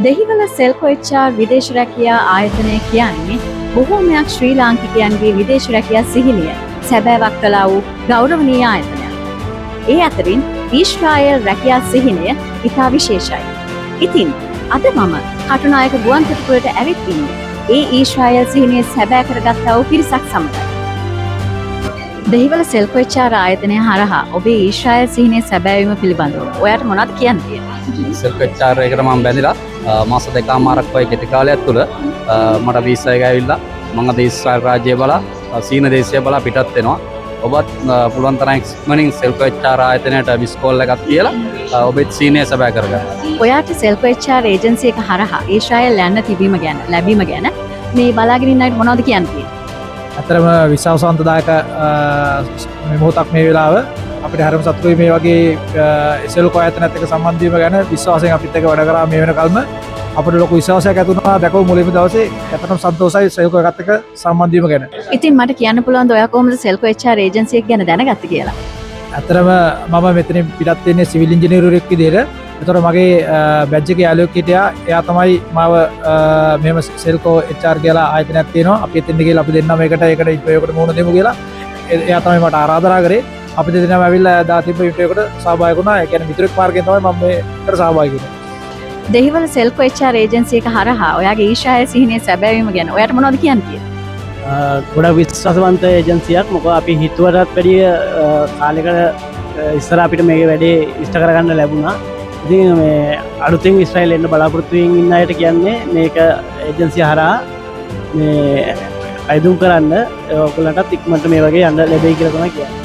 Dehiwala සෙල්කෝ HR විදේශ රැකියා ආයතනය කියන්නේ බොහෝමයක් ශ්‍රී ලාංකිකයන්ගේ විදේශ රැකියා සිහිනය සැබෑවක් කළා වූ ගෞරවනීය ආයතනයක්. ඒ අතරින් ඊශ්‍රායල් රැකියා සිහිනය ඉතා විශේෂයි. ඉතින් අද මම කටුනායක ගුවන්තොටුපළට ඇවිත් ඉන්නේ ඒ ඊශ්‍රායල් සිහිනය සැබෑ කරගත්තා වූ පිරිසක් සමගයි. දෙහිවල සෙල්කෝ HR ආයතනය හරහා ඔබේ ඊශ්‍රායල් සිහිනය සැබෑවීම පිළිබඳව ඔයාට මොනවද කියන්න තියෙන්නේ? සෙල්කෝ HR එකට මම බැඳිලා මාස දෙකමාරක් වගේ කෙටි කාලයක් තුළ මට වීසා එක ඇවිල්ලා මම අද ඊශ්‍රායල් රාජ්‍යය බලා සීන දේශය බලා පිටත් වෙනවා. ඔබත් පුළුවන් තරම් ඉක්මනින් සෙල්කෝ HR ආයතනයට මිස් කෝල් එකක් තියලා ඔබේ සීනය සැබෑ කරගන්න. ඔයාට සෙල්කෝ HR ඒජන්සි එක හරහා ඊශ්‍රායල් යන්න තිබීම ගැන ලැබීම ගැන මේ බලාගෙන ඉන්න අයට මොනවද කියන්න තියෙන්නේ? ඇතරම විශ්වාසවන්තදායක මොහොතක් මේ වෙලාව අපිට හරිම සතුටුයි මේ වගේ සෙල්කෝ ආයතනයත් එක්ක සම්බන්ධ වීම ගැන විශ්වාසයෙන් අපිත් එක්ක වැඩ කරා මේ වෙනකල්ම අපිට ලොකු විශ්වාසයක් ඇති වුණා දැකපු මුලින්ම දවසේ ඇත්තටම සන්තෝෂයි සෙල්කෝ එකත් එක්ක සම්බන්ධ වීම ගැන. ඉතින් මට කියන්න පුළුවන් ඔයා කොහොමද සෙල්කෝ HR ඒජන්සි එක ගැන දැනගත්තේ කියලා? ඇතරම මම මෙතනින් පිටත් වෙන්නේ සිවිල් ඉංජිනේරුවෙක් විදිහට. ඒතර මගේ බැජ් එකේ යාළුවෙක් හිටියා. එයා තමයි මාව මෙහෙම සෙල්කෝ HR කියලා ආයතනයක් තියෙනවා. අපි එතෙන්ද ගිහලා අපි දෙන්නා ඒකට මුහුණ දෙමු කියලා. එයා තමයි මට ආරාධනා කරේ. අපි දෙන්නම ඇවිල්ලා දාතිබ්බ ඉන්ටර්විව් එකට සහභාගී වුණා. ඒ කියන්නේ මිතුරෙක් මාර්ගයෙන් තමයි මම මේකට සහභාගී වුණේ. දෙහිවල සෙල්කෝ HR ඒජන්සි එක හරහා ඔයාගේ ඊශ්‍රායල් සිහිනය සැබෑවීම ගැන ඔයාට මොනවද කියන්න තියෙන්නේ? ගොඩක් විශ්වාසවන්ත ඒජන්සියක්. මොකද අපි හිතුවටත් වැඩිය කාලයකට ඉස්සර අපිට මේ වැඩේ ඉෂ්ට කරගන්න ලැබුණා. ඉතින් මේ අලුතෙන් ඉස්රායල් එන්න බලාපොරොත්තු වෙමින් ඉන්න අයට කියන්නේ මේක ඒජන්සිය හරහා මේ අයදුම් කරන්න ඔයගොල්ලන්ටත් ඉක්මනට මේ වගේ යන්න ලැබෙයි කියලා තමයි කියන්නේ.